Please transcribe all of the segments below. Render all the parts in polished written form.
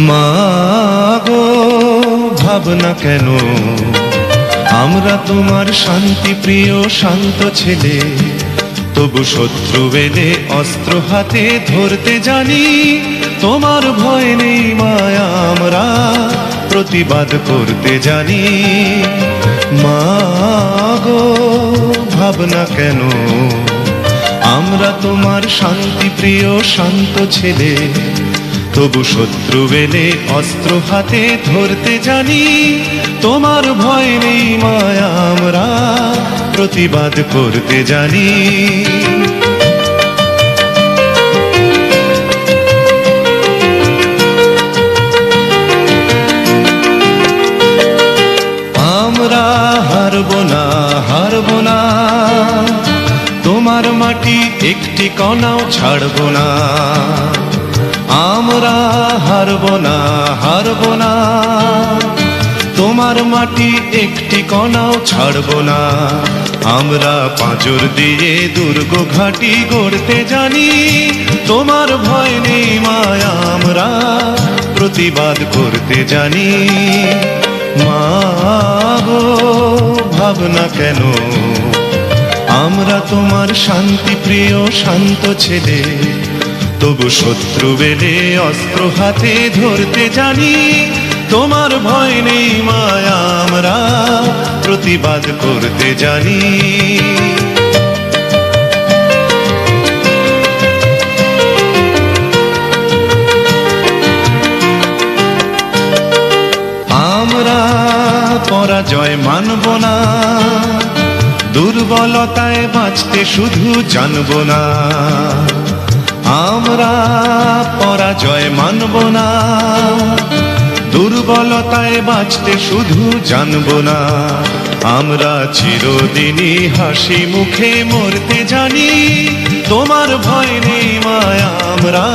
মা গো ভাবনা কেন, আমরা তোমার শান্তি প্রিয় শান্ত ছেলে, তবু শত্রু এলে অস্ত্র হাতে ধরতে জানি। তোমার ভয় নেই মায়া, আমরা প্রতিবাদ করতে জানি। মা গো ভাবনা কেন, আমরা তোমার শান্তি প্রিয় শান্ত ছেলে, তবু শত্রু এলে অস্ত্র হাতে ধরতে জানি। তোমার ভয় নেই মায়া, আমরা প্রতিবাদ করতে জানি। আমরা হারব না, হারব না, তোমার মাটি একটি কণাও ছাড়ব না। আমরা হারব না, হারব না, তোমার মাটি একটি কণাও ছাড়ব না। আমরা পাঁজর দিয়ে দুর্গ ঘাঁটি গড়তে জানি। তোমার ভয় নেই মায়া, আমরা প্রতিবাদ করতে জানি। মা গো ভাবনা কেন, আমরা তোমার শান্তি প্রিয় শান্ত ছেলে, তবু শত্রু এলে অস্ত্র হাতে ধরতে জানি। তোমার ভয় নেই মায়া, আমরা প্রতিবাদ করতে জানি। আমরা পরাজয় মানব না, দুর্বলতায় বাঁচতে শুধু জানব না। আমরা পরাজয় মানব না, দুর্বলতায় বাঁচতে শুধু জানব না। আমরা চিরদিনই হাসি মুখে মরতে জানি। তোমার ভয় নেই মায়া, আমরা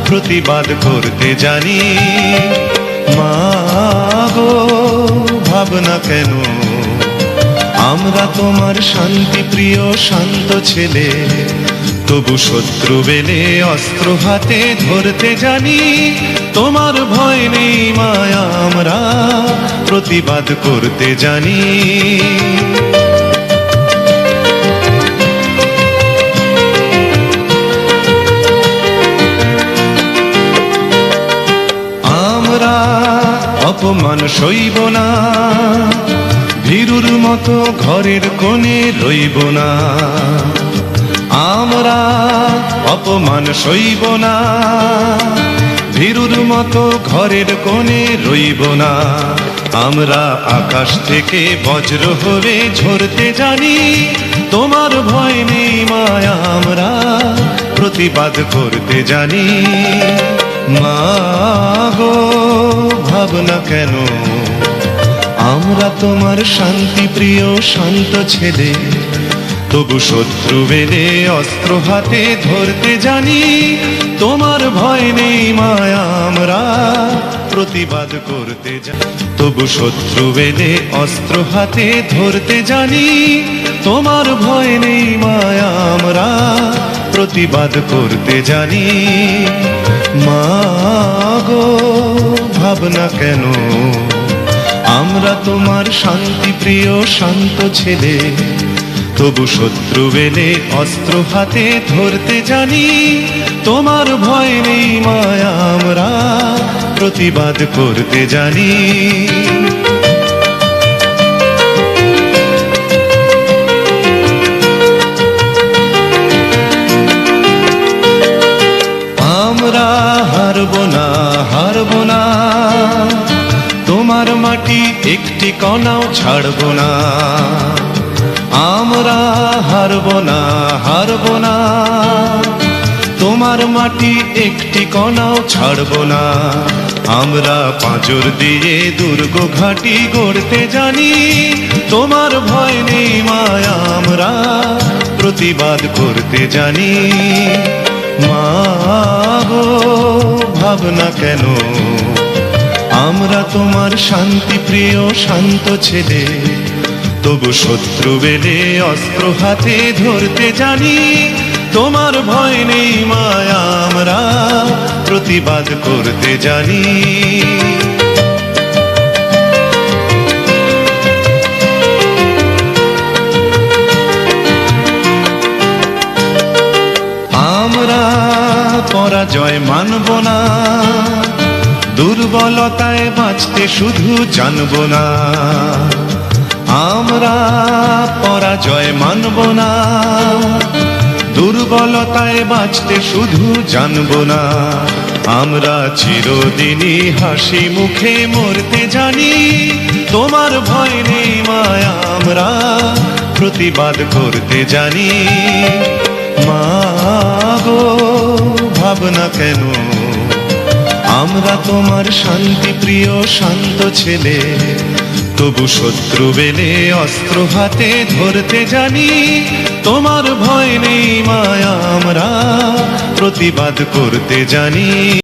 প্রতিবাদ করতে জানি। মা গো ভাবনা কেন, আমরা তোমার শান্তি প্রিয় শান্ত ছেলে, তবু শত্রু এলে অস্ত্র হাতে ধরতে জানি। তোমার ভয় নেই মায়া, আমরা প্রতিবাদ করতে জানি। আমরা অপমান সইব না, ভীরুর মতো ঘরের কোণে রইব না। আমরা অপমান সইব না, ভীরুর মতো ঘরের কোণে রইব না। আমরা আকাশ থেকে বজ্র হয়ে ঝরতে জানি। তোমার ভয় নেই মায়া, আমরা প্রতিবাদ করতে জানি। মা গো ভাবনা কেন, আমরা তোমার শান্তি প্রিয় শান্ত ছেলে, তবু শত্রু এলে অস্ত্র হাতে ধরতে জানি। তোমার ভয় নেই মায়া, আমরা প্রতিবাদ করতে জানি। তবু শত্রু এলে অস্ত্র হাতে ধরতে জানি। তোমার ভয় নেই মায়া, আমরা প্রতিবাদ করতে জানি। মা গো ভাবনা কেন, আমরা তোমার শান্তি প্রিয় শান্ত ছেলে, তবু শত্রু এলে অস্ত্র হাতে ধরতে জানি। তোমার ভয় নেই মায়া, আমরা প্রতিবাদ করতে জানি। আমরা হারব না, হারব না, তোমার মাটি একটি কণাও ছাড়ব না। আমরা হারব না, হারব না, তোমার মাটি একটি কণাও ছাড়ব না। আমরা পাঁজর দিয়ে দুর্গ ঘাঁটি গড়তে জানি। তোমার ভয় নেই মায়া, আমরা প্রতিবাদ করতে জানি। মা গো ভাবনা কেন, আমরা তোমার শান্তি প্রিয় শান্ত ছেলে, তবু শত্রু এলে অস্ত্র হাতে ধরতে জানি। তোমার ভয় নেই মায়া আমরা প্রতিবাদ করতে জানি। আমরা পরাজয় মানব না, দুর্বলতায় বাঁচতে শুধু জানব না। আমরা পরাজয় মানব না, দুর্বলতায় বাঁচতে শুধু জানব না। আমরা চিরদিনই হাসি মুখে মরতে জানি। তোমার ভয় নেই মায়া আমরা প্রতিবাদ করতে জানি। মাগো ভাবনা কেন, আমরা তোমার শান্তি প্রিয় শান্ত ছেলে, তবু শত্রু বেলে অস্ত্র হাতে ধরতে জানি। তোমার ভয় নেই মায়া আমরা প্রতিবাদ করতে জানি।